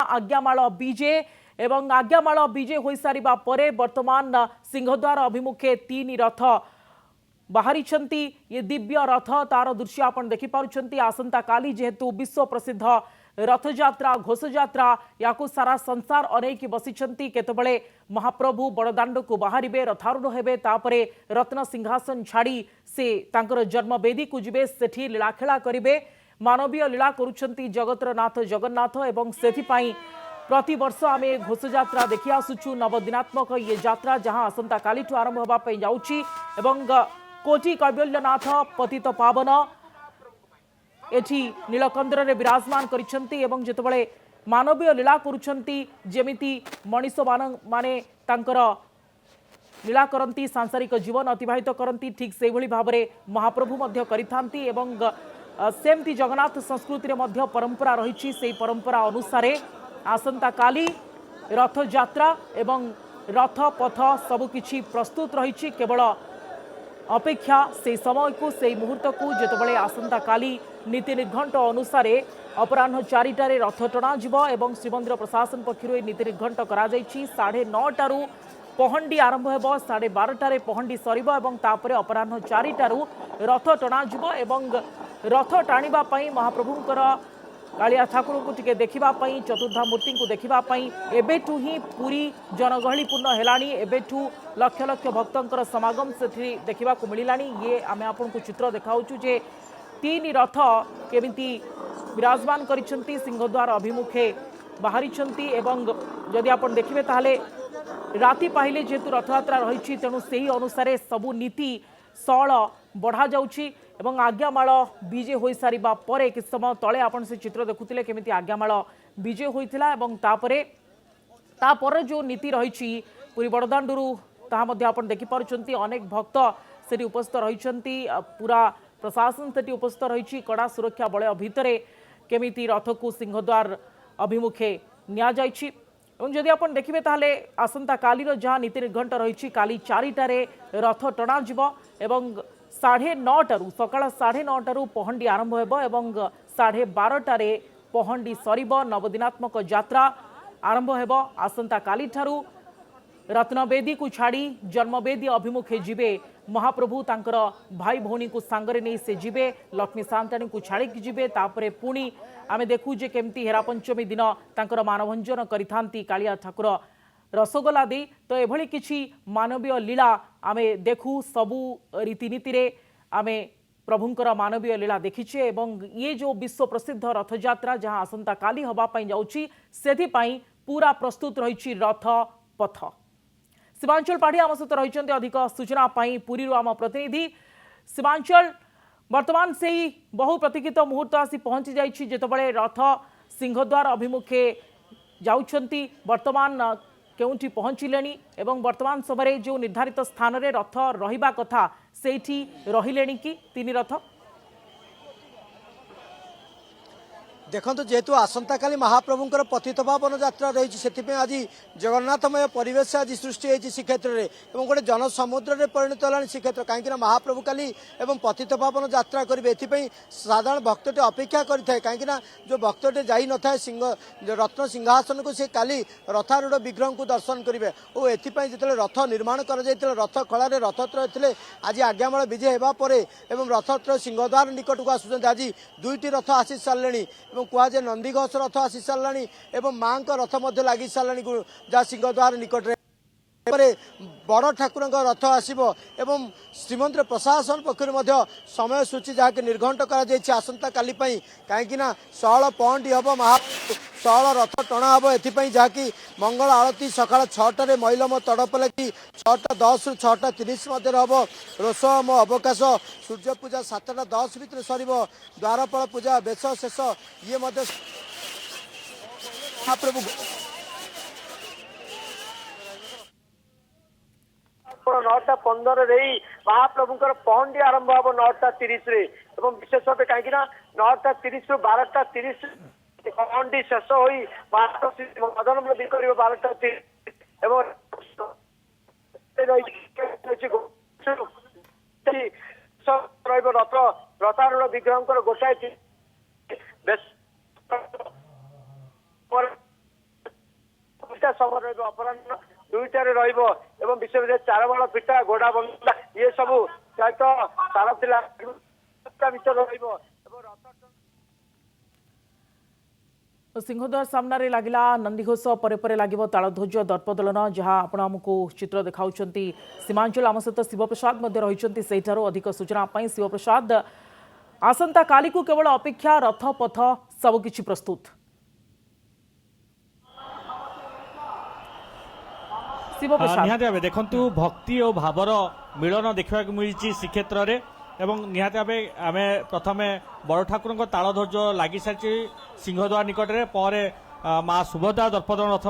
आज्ञामाल बीजे एवं आज्ञामाल बीजे हो सारिबा परे वर्तमान सिंहद्वार अभिमुखे 3 रथ बाहरी ये दिव्य रथ तार दृश्य आप देखिपुं आसंता काली जेहेतु विश्व प्रसिद्ध रथयात्रा घोषयात्रा या सारा संसार अनेक बसी केतबले महाप्रभु बड़दाण्ड को बाहर रथारूढ़ हेबे तापरे रत्न सिंहासन छाड़ी से तांकर जन्मवेदी को जिबे सेठी लीलाखेला करिवे मानवीय लीला करुछंती जगतर नाथ जगन्नाथ एवं सेथिपाई प्रति वर्ष आम घोषयात्रा देखि आसुछु नवदिनात्मक ये यात्रा जहां आसंता काली आरंभ होगा जाउची एवं कोटि कैवल्यनाथ पतित पावन एठी नीलकंदर रे विराजमान करिसंती एवं जेतबळे मानवीय लीला करुछंती जेमिति मनीष माने तांकर लीला करंती सांसारिक जीवन अतिबाहित करंती ठीक से भली भाबरे महाप्रभु मध्य करिथांती एवं सेमती जगन्नाथ संस्कृति रे मध्य परंपरा रहिछि सेही परंपरा अनुसारे आसंता काली रथ यात्रा एवं रथ पथ सबकिछि प्रस्तुत रहिछि केवल अपेक्षा से समय को से मुहूर्त को जितेबाला आसंता काली नीति निर्घंट अनुसार अपराह 4टार रथ टणा एवं श्रीमंदिर प्रशासन पक्षर नीति निर्घंट कर 9:30 पहंडी आरंभ हो 12:30 पहंडी सर अपराह 4टार रथ टणा एवं रथ टाणीवाई महाप्रभुंकर कालिया ठाकुर को टिके देखापी चतुर्धा मूर्ति को देखापी एबेठू ही पूरी जनगहलीपूर्ण हेलानी एबेठू लक्ष लक्ष भक्तंकर समागम से देखा मिलानी ये आम आपको चित्र देखाऊँ जे 3 रथ केमिति विराजमान करिसेंती सिंहद्वार अभिमुखे बाहरी एवं जदि आप देखिए ताहले राति पाहिले जेहेतु रथयात्रा रही तेणु से ही अनुसार सबू नीति सळ बढ़ा जाउछि एवं आज्ञामाल बीजे हो सारिबा परे कि समय तले आपण से चित्र देखुतिले केमिति आज्ञामाल बीजे होइथिला एवं तापर जो नीति रही पुरी बड़दाण्डरू ताहा मध्ये आपण देखि पारुछंती अनेक भक्त सेठी उपस्थित रहिछंती पूरा प्रशासन सेठी उपस्थित रही कड़ा सुरक्षा बलय भितरे केमिति रथ को सिंहद्वार अभिमुखे निया जाइछि एवं जदि आपण देखिबे ताहले आसंता कालीर जहाँ नीति निर्घंट रही काली 4टार रथ टणा जिवो एवं 9:30 सकाळ 9:30 पहंडी आरंभ होबो एवं 12:30 पहंडी सरीबो नवदिनात्मक यात्रा आरंभ होबो आसंता काली ठारू रत्नवेदी को छाड़ी जन्मवेदी अभिमुखे जिबे महाप्रभु तांकर भाई भौणी को सांगरे नहीं से जिबे लक्ष्मी सांताणी को छाड़ी जिबे तापरे पुणी आमे देखु जे केमती हेरा पंचमी दिन तांकर मानभंजन करिथांती कालिया ठाकुर रसगोला दे तो एभली किछि मानवीय लीला आमे देखु सबु रीतिनीति रे आमे प्रभुंकर मानवीय लीला देखिछे एवं ये जो विश्व प्रसिद्ध रथयात्रा जहां आसंता काली हवा पई जाउछि सेथि पई पूरा प्रस्तुत रहिछि रथ पथ। सीमांचल पाढ़ी आम सहित रही अधिक सूचना पुरी आम प्रतिनिधि सीमांचल वर्तमान से ही बहु प्रतीक्षित मुहूर्त आसी पहुंची जाइछि जेतबळे रथ सिंहद्वार अभिमुखे जाउछंती वर्तमान केउंठी पहुंचिलेनी एवं वर्तमान समय जो निर्धारित स्थान रे रथ रहिबा कथा सेठी रहिलेनी कि 3 रथ देखो जेहेतु आसंता काली महाप्रभुंकर पतित पावन यात्रा रही से आज जगन्नाथमय परिवेश आज सृष्टि होती श्रीक्षेत्र में गोटे जनसमुद्र में परिणत है श्रीक्षेत्र कहीं महाप्रभु काली एवं पतित पावन यात्रा करेंगे एपाई साधारण भक्तटे अपेक्षा करें कहीं जो भक्तटे जाई न था रत्न सिंहासन को सी काली रथारूढ़ विग्रह को दर्शन करेंगे और एपाई जो रथ निर्माण कर रथ खलार रथत्र थे आज आज्ञामाल विजय होगापर रथत्र सिंहद्वार निकट को आसुच्च आज 2टी रथ आसी सारे कहुए नंदीघोष रथ आसी सारे और माँ रथ लगी सारे जहाँ सिंहद्वार निकट में बड़ ठाकुर रथ आसो एवं श्रीमंदिर प्रशासन पक्ष समय सूची जहाँकि निर्घंट कर आसंता काली कहीं 16 पहंडी हम महा 16 रथ टणा हम एपाई जहाँकि मंगल आरती सका 6टार मैलम तड़प लगी 6:10 ରୁ 6:30 मध्य हम रोषम अवकाश सूर्य पूजा 7:10 भितर सर द्वारपाल पूजा बेश शेष ये महाप्रभु 9:15 महाप्रभुंकर पहंडी आरंभ हम 9:30 विशेष भाव कहीं 9:30 ରୁ 12:30 पहंडी शेष हो मदन मोदी कर 12:30 रथ रथारूढ़ विग्रह गोटाए 2टा समय रहिबो अपराह्न 2टारे रहिबो एवं विशेष चारबाड़ पिटा घोड़ा बंदा ये सब सहित सारथिला भितर रहिबो एवं सिंहद्वार सामने लगिला नंदीघोष पर लगे तालध्वज दर्पदलन जहाँ आपण आमको चित्र देखा सीमांचल आम सहित शिवप्रसाद रही अधिक सूचना शिवप्रसाद आसंता काली को केवल अपेक्षा रथ पथ सबकि प्रस्तुत शिवप्रसाद निहाती भाव देखु भक्ति और भावर मिलन देखा मिली श्रीक्षेत्र में एवं निहाती भाव आम प्रथम बड़ ठाकुर तालध्वज लगी सारी सिंहद्वार निकट में पर माँ सुभद्रा दर्पदलन रथ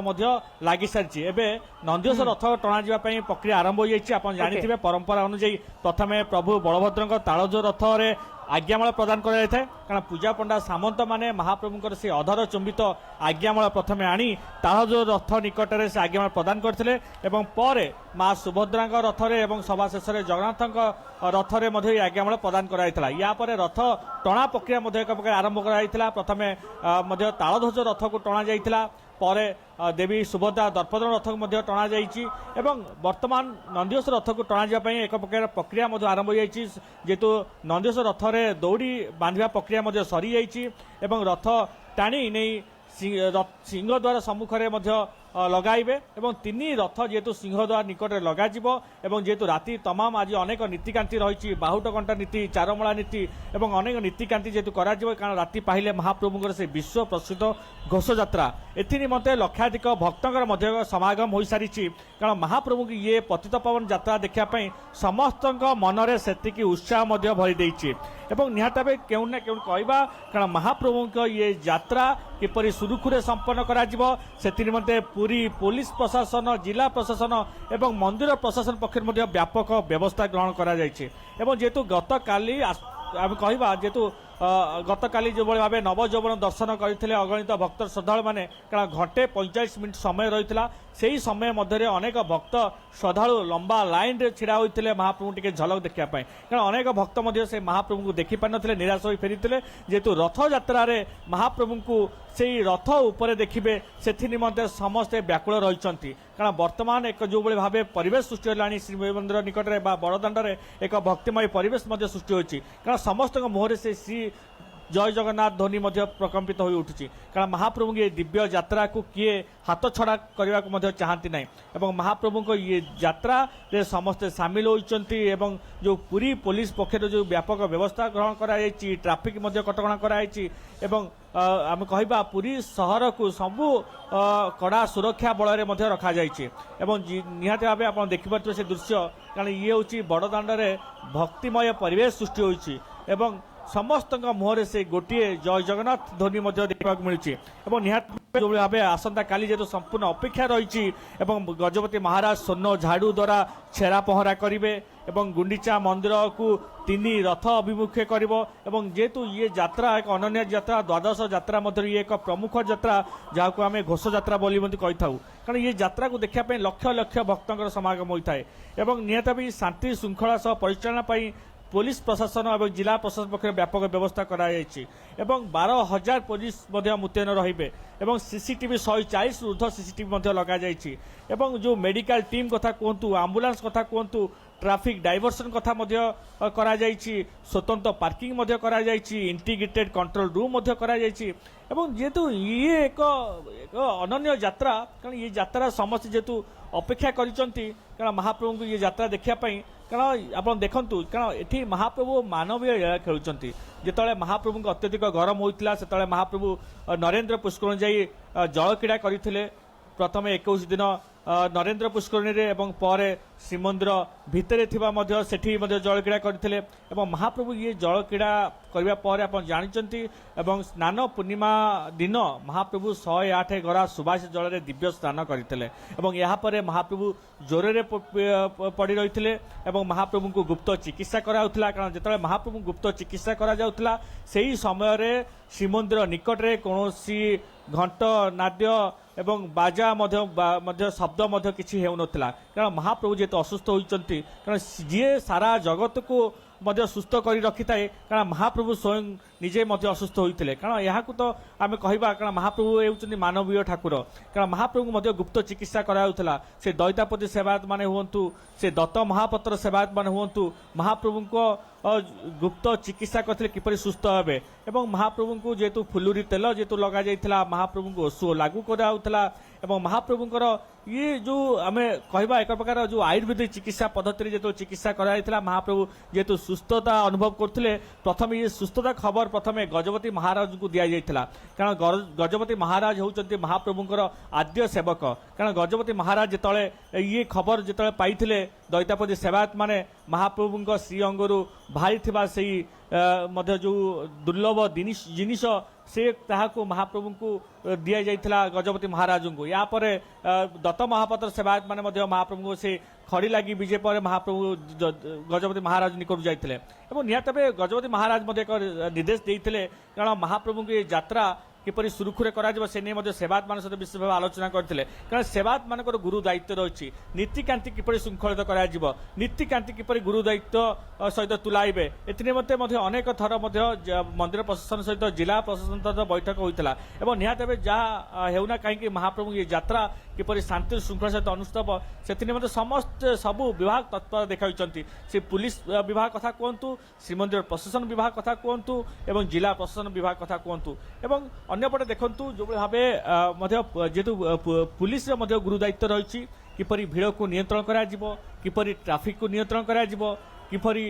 लगी सारी एवं नंदीघोष रथ टणा प्रक्रिया आरंभ हो जाए आप जानते परंपरा अनुଯାयी प्रथम प्रभु बलभद्र तालध्वज रथ में आज्ञामाल प्रदान कर कारण पूजा पंडा सामंत माने महाप्रभुंकर से अधर चुंबित आज्ञामाल प्रथम आनी तालध्वज रथ निकट में से आज्ञामाल प्रदान करते पर माँ सुभद्रा रथ में सभा शेष में जगन्नाथ रथ में आज्ञामाल प्रदान कराइला या रथ टणा प्रक्रिया एक प्रकार आरंभ कराइला प्रथम तालध्वज रथ को टणा जाइला पर देवी सुभद्रा दर्पदलन रथ को टणा जाइए वर्तमान नंदीघोष रथ को टणा जावाई एक प्रकार प्रक्रिया आरंभ हो जेहेतु नंदीघोष रथ में दौड़ी बांधा प्रक्रिया सरी जाइए रथ टाणी नहीं सिंहद्वार सम्मुखें लगाइबे एवं तीन रथ जेहेतु सिंहद्वार निकट में लगाजिबो एवं जेहेतु राति तमाम आज अनेक नीतिकांति रही बाहुट कंटा नीति चारमला नीति एवं अनेक नीतिकांति जेहेतु कारण राति पाहिले महाप्रभुंकर से विश्व प्रसिद्ध घोष यात्रा एमते लक्षाधिक भक्तर समागम हो सारी कारण महाप्रभु की ये पतित पावन यात्रा देखापी समस्त मनरे सेतिकी उत्साह भरी देइछि एवं निहाती भाव केउ ना केउ कहबा कारण महाप्रभु ये यात्रा किपरि सुरुखुरे संपन्न करा जिवो सेति निमंते पूरी पुलिस प्रशासन जिला प्रशासन एवं मंदिर प्रशासन पक्ष व्यापक व्यवस्था ग्रहण करा जायछि एवं जेतु गत काली आम कहबा जेतु गत काली जो भाव नवजौवन दर्शन करते अगणित भक्त श्रद्धालु मैंने कारण घंटे 45 मिनिट समय रही से ही समय मध्य अनेक भक्त श्रद्धालु लंबा लाइन छिड़ा होते महाप्रभु टी झलक देखापी कारण अनेक भक्त से महाप्रभु को देखी पार ना निराश हो फेरी जेहेतु रथ यात्रा महाप्रभु को से रथ उपर देखिए से निमंते समस्ते व्याकुल रही कारण वर्तमान एक जो भाव परिवेश सृष्टि है श्रीमंदिर निकट में बड़दाण्ड एक भक्तिमय परिवेश सृष्टि होती कारण समस्त मुहर से श्री जय जगन्नाथ ध्वनि प्रकम्पित हो उठुची कारण महाप्रभु ये दिव्य यात्रा को किए हाथ छड़ा करने को चाहती ना एवं महाप्रभु को ये यात्रा रे समस्ते सामिल होती जो पूरी पुलिस पक्षर जो व्यापक व्यवस्था ग्रहण कराई ट्राफिक कटकणा कराई आम कहबा पुरी सहर को सबू कड़ा सुरक्षा बल में रखा जाइए निहाती भाव आप देखिपे से दृश्य कारण ये हूँ बड़दाण्ड भक्तिमय परिवेश सृष्टि होती समस्त मुहर से गोटे जय जगन्नाथ ध्वनि देखा मिली निहाती भाव आसंता काली जेहेतु संपूर्ण अपेक्षा रही गजपति महाराज स्वर्ण झाड़ू द्वारा छेरा पहरा करेंगे गुंडीचा मंदिर को 3 रथ अभिमुखे जेहेतु ये यात्रा एक अनन्य यात्रा द्वादश यात्रा ये एक प्रमुख यात्रा जहाँ को आम घोष यात्रा बोली कही था कारण ये यात्रा को देखापी लक्ष लक्ष भक्तर समागम होता है निहाती शांति श्रृंखला सह परिचालना पुलिस प्रशासन और जिला प्रशासन पक्ष व्यापक व्यवस्था कराई 12,000 पुलिस मुतयन रही सीसीटीवी 140 ऊर्ध्व सीसीटीवी लगा जो मेडिकल टीम कथा कहतु आंबुलांस कथा कहतु ट्राफिक डाइवर्सन कथा करा स्वतंत्र पार्किंग करा इंटीग्रेटेड कंट्रोल रूम करा जेहेतु ये एक अनन्य यात्रा कारण ये यात्रा समस्त जेहेतु अपेक्षा कर महाप्रभु को ये यात्रा देखापी कारण आप देखु कारण ये महाप्रभु मानवीय लीला खेलुंट जिते महाप्रभु को अत्यधिक गरम होता से महाप्रभु नरेंद्र पुष्कर जाई जल क्रीड़ा करते प्रथम 21 दिन नरेंद्र पुष्करणी पर श्रीमंदिर भितर सेठी जल क्रीड़ा करते महाप्रभु ये जल क्रीड़ा करने पर आप जानते स्नान पूर्णिमा दिन महाप्रभु 108 गरा सुभाष जल में दिव्य स्नान करते यापर महाप्रभु ज्वर पड़ रही महाप्रभु को गुप्त चिकित्सा कराउथला कारण जिते महाप्रभु गुप्त चिकित्सा करा से समय श्रीमंदिर निकट में कौन घंट नाद्य एवं बाजा शब्द किसी होउनथला कारण महाप्रभु जेहेतु असुस्थ होती कारण जी सारा जगत को सुस्थ कर रखी थाए कारण महाप्रभु स्वयं ନିଜେ ମଧ୍ୟ ଅସୁସ୍ଥ ହୋଇଥିଲେ। କାରଣ ଏହାକୁ ତ ଆମେ କହିବା, କାରଣ ମହାପ୍ରଭୁ ହେଉଛନ୍ତି ମାନବୀୟ ଠାକୁର। କାରଣ ମହାପ୍ରଭୁଙ୍କୁ ମଧ୍ୟ ଗୁପ୍ତ ଚିକିତ୍ସା କରାଯାଉଥିଲା। ସେ ଦୈତାପତି ସେବାୟତ ମାନେ ହୁଅନ୍ତୁ, ସେ ଦତ୍ତ ମହାପାତ୍ର ସେବାୟତ ମାନେ ହୁଅନ୍ତୁ, ମହାପ୍ରଭୁଙ୍କ ଗୁପ୍ତ ଚିକିତ୍ସା କରିଥିଲେ କିପରି ସୁସ୍ଥ ହେବେ। ଏବଂ ମହାପ୍ରଭୁଙ୍କୁ ଯେହେତୁ ଫୁଲୁରି ତେଲ ଯେହେତୁ ଲଗାଯାଇଥିଲା, ମହାପ୍ରଭୁଙ୍କୁ ଓଷୁ ଲାଗୁ କରାଯାଉଥିଲା। ଏବଂ ମହାପ୍ରଭୁଙ୍କର ଇଏ ଯେଉଁ ଆମେ କହିବା ଏକ ପ୍ରକାର ଯେଉଁ ଆୟୁର୍ବେଦିକ ଚିକିତ୍ସା ପଦ୍ଧତିରେ ଯେହେତୁ ଚିକିତ୍ସା କରାଯାଇଥିଲା, ମହାପ୍ରଭୁ ଯେହେତୁ ସୁସ୍ଥତା ଅନୁଭବ କରୁଥିଲେ, ପ୍ରଥମେ ଇଏ ସୁସ୍ଥତା ଖବର ପ୍ରଥମେ ଗଜପତି ମହାରାଜଙ୍କୁ ଦିଆଯାଇଥିଲା। କାରଣ ଗଜପତି ମହାରାଜ ହେଉଛନ୍ତି ମହାପ୍ରଭୁଙ୍କର ଆଦ୍ୟ ସେବକ। କାରଣ ଗଜପତି ମହାରାଜ ଯେତେବେଳେ ଇଏ ଖବର ଯେତେବେଳେ ପାଇଥିଲେ, ଦୈତାପତି ସେବାୟତ ମାନେ ମହାପ୍ରଭୁଙ୍କ ଶ୍ରୀ ଅଙ୍ଗରୁ ବାହାରିଥିବା ସେଇ ମଧ୍ୟ ଯେଉଁ ଦୁର୍ଲଭ ଜିନିଷ ସେ ତାହାକୁ ମହାପ୍ରଭୁଙ୍କୁ ଦିଆଯାଇଥିଲା ଗଜପତି ମହାରାଜଙ୍କୁ। ଏହାପରେ ଦତ୍ତ ମହାପାତ୍ର ସେବାୟତ ମାନେ ମଧ୍ୟ ମହାପ୍ରଭୁଙ୍କୁ ସେ ଖଡ଼ି ଲାଗି ବିଜେ ପରେ ମହାପ୍ରଭୁ ଗଜପତି ମହାରାଜ ନିକଟକୁ ଯାଇଥିଲେ। ଏବଂ ନିହାତି ଭାବେ ଗଜପତି ମହାରାଜ ମଧ୍ୟ ଏକ ନିର୍ଦ୍ଦେଶ ଦେଇଥିଲେ, କାରଣ ମହାପ୍ରଭୁଙ୍କୁ ଏ ଯାତ୍ରା କିପରି ସୁରୁଖୁରୁରେ କରାଯିବ ସେ ନେଇ ମଧ୍ୟ ସେବାୟତ ମାନଙ୍କ ସହିତ ବିଶେଷ ଭାବେ ଆଲୋଚନା କରିଥିଲେ। କାରଣ ସେବାୟତ ମାନଙ୍କର ଗୁରୁ ଦାୟିତ୍ୱ ରହିଛି, ନୀତିକାନ୍ତି କିପରି ଶୃଙ୍ଖଳିତ କରାଯିବ, ନୀତିକାନ୍ତି କିପରି ଗୁରୁ ଦାୟିତ୍ୱ ସହିତ ତୁଲାଇବେ। ଏଥିନିମନ୍ତେ ମଧ୍ୟ ଅନେକ ଥର ମଧ୍ୟ ମନ୍ଦିର ପ୍ରଶାସନ ସହିତ ଜିଲ୍ଲା ପ୍ରଶାସନ ସହିତ ବୈଠକ ହୋଇଥିଲା। ଏବଂ ନିହାତି ଭାବେ ଯାହା ହେଉନା କାହିଁକି ମହାପ୍ରଭୁ ଏ ଯାତ୍ରା କିପରି ଶାନ୍ତି ଶୃଙ୍ଖଳା ସହିତ ଅନୁଷ୍ଠିତ ହେବ, ସେଥିନିମନ୍ତେ ସମସ୍ତେ ସବୁ ବିଭାଗ ତତ୍ପର ଦେଖାଇଛନ୍ତି। ସେ ପୁଲିସ ବିଭାଗ କଥା କୁହନ୍ତୁ, ଶ୍ରୀମନ୍ଦିର ପ୍ରଶାସନ ବିଭାଗ କଥା କୁହନ୍ତୁ, ଏବଂ ଜିଲ୍ଲା ପ୍ରଶାସନ ବିଭାଗ କଥା କୁହନ୍ତୁ। ଏବଂ ଅନ୍ୟପଟେ ଦେଖନ୍ତୁ ଯେଉଁଭଳି ଭାବେ ମଧ୍ୟ ଯେହେତୁ ପୁଲିସର ମଧ୍ୟ ଗୁରୁ ଦାୟିତ୍ୱ ରହିଛି, କିପରି ଭିଡ଼କୁ ନିୟନ୍ତ୍ରଣ କରାଯିବ, କିପରି ଟ୍ରାଫିକକୁ ନିୟନ୍ତ୍ରଣ କରାଯିବ, କିପରି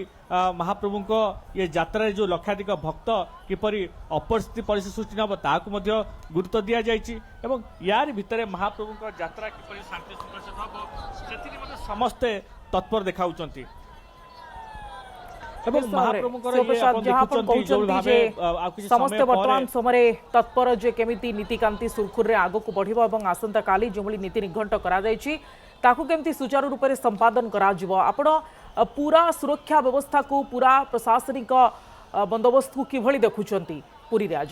ମହାପ୍ରଭୁଙ୍କ ଏ ଯାତ୍ରାରେ ଯେଉଁ ଲକ୍ଷାଧିକ ଭକ୍ତ କିପରି ଅପରିସ୍ଥିତି ପରିସ୍ଥିତି ସୃଷ୍ଟି ନ ହେବ ତାହାକୁ ମଧ୍ୟ ଗୁରୁତ୍ୱ ଦିଆଯାଇଛି। ଏବଂ ୟାରି ଭିତରେ ମହାପ୍ରଭୁଙ୍କ ଯାତ୍ରା କିପରି ଶାନ୍ତି ଶୃଙ୍ଖଳା ସହିତ ହେବ ସେଥିରେ ମଧ୍ୟ ସମସ୍ତେ ତତ୍ପର ଦେଖାଉଛନ୍ତି। ଏବଂ ମହାପ୍ରଭୁଙ୍କର ସମସ୍ତେ ବର୍ତ୍ତମାନ ସମୟରେ ତତ୍ପର ଯେ କେମିତି ନୀତିକାନ୍ତି ସୁରୁଖୁରୁରେ ଆଗକୁ ବଢିବ ଏବଂ ଆସନ୍ତା କାଲି ଯେଭଳି ନୀତି ନିଘଣ୍ଟ କରାଯାଇଛି ତାକୁ କେମିତି ସୁଚାରୁ ରୂପରେ ସମ୍ପାଦନ କରାଯିବ। ଆପଣ पूरा सुरक्षा व्यवस्था को पूरा प्रशासनिक बंदोबस्त को किभली देखुछंती पुरी रे आज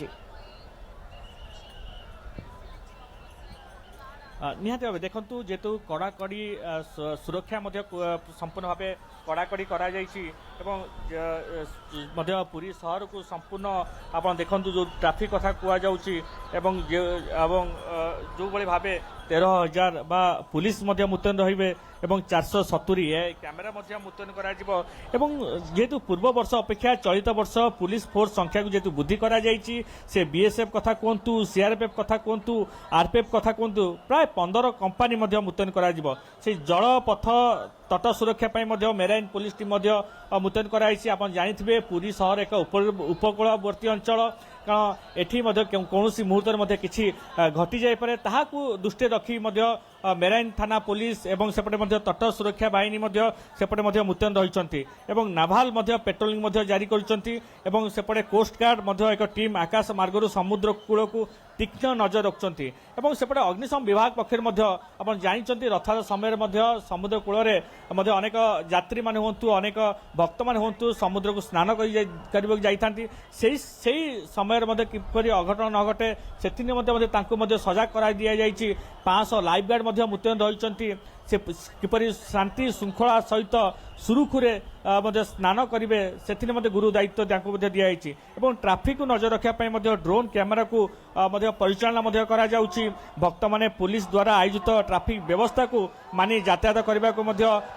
निहाती भाव देखु जेतु कड़ाकड़ी सुरक्षा संपूर्ण भाव कड़ाकड़ी करा पुरी शहर को संपूर्ण आप देखु जो ट्राफिक कथा कहुँ जो भाव 13,000 बा पुलिस मुतयन रहिबे एवं 470 कैमेरा मुतयन करा जेहेतु पूर्व वर्ष अपेक्षा चलित वर्ष पुलिस फोर्स संख्या को जेहेतु वृद्धि करा से बीएसएफ कथा कहतु सीआरपीएफ कथा कहतु आरपीएफ कथा कहतु प्राय 15 कंपानी मुतयन करा से जल पथ तट सुरक्षा मेराइन पुलिस टीम मुतयन कराई। आप जानिथिबे पुरी शहर एक उपकूलवर्ती अंचल कारण एठी कौन मुहूर्त किसी घटी जापे ताहाकू दृष्टि रखी मेराइन थाना पुलिस एवं सेपटे तट सुरक्षा बाहिनी सेपटे मुतयन रही नाभाल पेट्रोलिंग जारी कर सेपटे कोस्ट गार्ड एक टीम आकाश मार्ग समुद्र कूल को तीक्ष्ण नजर रखुंट सेपटे अग्निशम विभाग पक्षर आप जानते रथ समय समुद्र कूल अनेक यात्री मैंने हूँ अनेक भक्त मैंने हूँ समुद्र को स्नान कर समय किपरि अघटन न घटे से सजाग करा दि जाइए। 500 लाइफ गार्ड मुतयन रही से किपरि शांति श्रृंखला सहित सुरुखुरे स्नान करेंगे से गुरु दायित्व दिखाई और ट्राफिक को नजर रखापी ड्रोन कैमेरा को परिचालना करा भक्त माने पुलिस द्वारा आयोजित ट्राफिक व्यवस्था को मानि यातायात करने को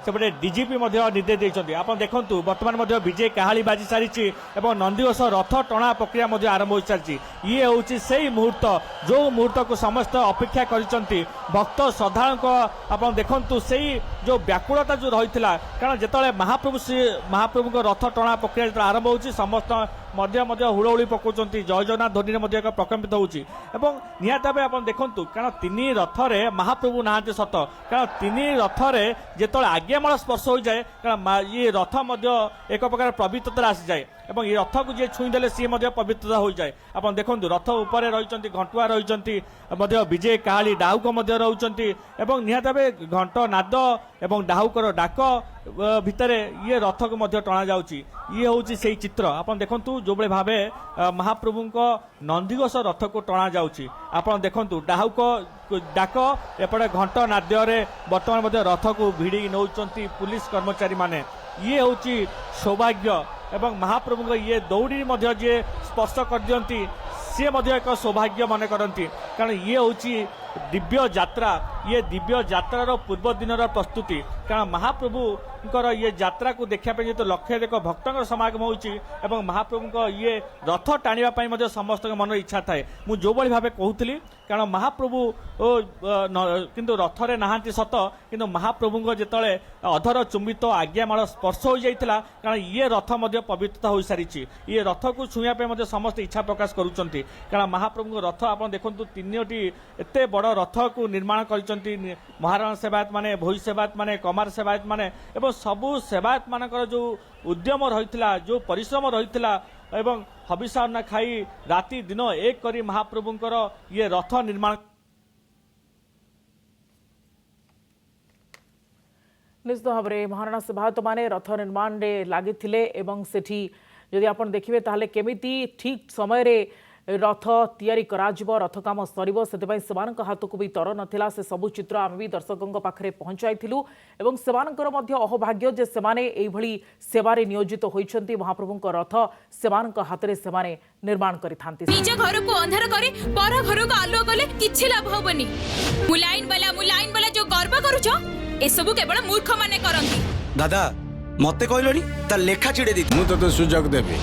सेपटे डीजीपी निर्देश देते। आप देखु बर्तमान विजय काहाली बाजी सारी नंदीघोष रथ टणा प्रक्रिया आरंभ हो सारी ये हूँ से मुहूर्त जो मुहूर्त को समस्त अपेक्षा कर भक्त श्रद्धालु आप देखु से जो व्याकुलता जो रही कारण जिते महाप्रभु को रथ टणा प्रक्रिया आरंभ हो समस्त हुड़हुड़ी पकाउं जय जगन्नाथ ध्वनि में प्रकम्पित होती निहत भाव आप देखु कारण 3 रथरे महाप्रभु नहांते सत कारण 3 रथरे जिते आज्ञामाल स्पर्श हो जाए कारण ये रथ एक प्रकार पवित्रता आसी जाए और ये रथ को जी छुईदे सी पवित्रता हो जाए। आप देखो रथ उपर रही घंटुआ रही विजय काहाली डाहुक रही निहत भाव घंट नाद और डाहुकर डाक भितर ये रथ को टणा जाउची ये हूँ से चित्र। आप देखु जो भाव महाप्रभु नंदीघोष रथ को टणा जाउची आप देखु डाहुक डाक एपटे घंट नाद्य बर्तमान रथ को भिड़ी नौकरी पुलिस कर्मचारी माने ये हूँ सौभाग्य ଏବଂ ମହାପ୍ରଭୁଙ୍କ ଇଏ ଦୌଡ଼ି ମଧ୍ୟ ଯିଏ ସ୍ପର୍ଶ କରିଦିଅନ୍ତି ସିଏ ମଧ୍ୟ ଏକ ସୌଭାଗ୍ୟ ମନେ କରନ୍ତି, କାରଣ ଇଏ ହେଉଛି ଦିବ୍ୟ ଯାତ୍ରା। ଇଏ ଦିବ୍ୟ ଯାତ୍ରାର ପୂର୍ବ ଦିନର ପ୍ରସ୍ତୁତି, କାରଣ ମହାପ୍ରଭୁଙ୍କର ଇଏ ଯାତ୍ରାକୁ ଦେଖିବା ପାଇଁ ଯେହେତୁ ଲକ୍ଷାଧିକ ଭକ୍ତଙ୍କର ସମାଗମ ହେଉଛି ଏବଂ ମହାପ୍ରଭୁଙ୍କ ଇଏ ରଥ ଟାଣିବା ପାଇଁ ମଧ୍ୟ ସମସ୍ତଙ୍କ ମନରେ ଇଚ୍ଛା ଥାଏ। ମୁଁ ଯେଉଁଭଳି ଭାବେ କହୁଥିଲି, କାରଣ ମହାପ୍ରଭୁ କିନ୍ତୁ ରଥରେ ନାହାନ୍ତି ସତ, କିନ୍ତୁ ମହାପ୍ରଭୁଙ୍କ ଯେତେବେଳେ ଅଧର ଚୁମ୍ବିତ ଆଜ୍ଞାମାଳ ସ୍ପର୍ଶ ହୋଇଯାଇଥିଲା, କାରଣ ଇଏ ରଥ ମଧ୍ୟ ପବିତ୍ରତା ହୋଇସାରିଛି। ଇଏ ରଥକୁ ଛୁଇଁବା ପାଇଁ ମଧ୍ୟ ସମସ୍ତେ ଇଚ୍ଛା ପ୍ରକାଶ କରୁଛନ୍ତି, କାରଣ ମହାପ୍ରଭୁଙ୍କ ରଥ ଆପଣ ଦେଖନ୍ତୁ 3ଟି ଏତେ ବଡ଼ ରଥକୁ ନିର୍ମାଣ କରିଛନ୍ତି ମହାରଣା ସେବାୟତ ମାନେ, ଭୋଇ ସେବାୟତ ମାନେ, କମାର ସେବାୟତ ମାନେ ଏବଂ ସବୁ ସେବାୟତ ମାନଙ୍କର ଯେଉଁ ଉଦ୍ୟମ ରହିଥିଲା, ଯେଉଁ ପରିଶ୍ରମ ରହିଥିଲା ଏବଂ ହବିଷ ଅନ୍ନ ଖାଇ ରାତି ଦିନ ଏକ କରି ମହାପ୍ରଭୁଙ୍କର ଇଏ ରଥ ନିର୍ମାଣ। निश्चित भाव में महाराणा सेवायत मैंने रथ निर्माण में लगी सेठी जदि आप देखिए ताहले केमिति ठीक समय रे रथ तैयारी कराजिबो, रथ काम सरिबो, सेतपई सेमानक हाथकु भी तर नथिला। से सबु चित्र आमे भी दर्शकों पाखरे पहुंचाइथिलु एवं सेमानकर मध्य अहोभाग्य जे सेमाने एई भली सेवारे नियोजित होइछन्ति। महाप्रभुଙ୍କ रथ सेमानक हातरे सेमाने निर्माण करिथांति। निज घर को अंधार करे पर घर को आलो कले किछि लाभ होबनी। मुलाइन वाला जो गर्व करूछो ए सब केवल मूर्ख माने करंती। दादा मते कहलनी ता लेखा चिड़े दी मु तो सुजोग देबी।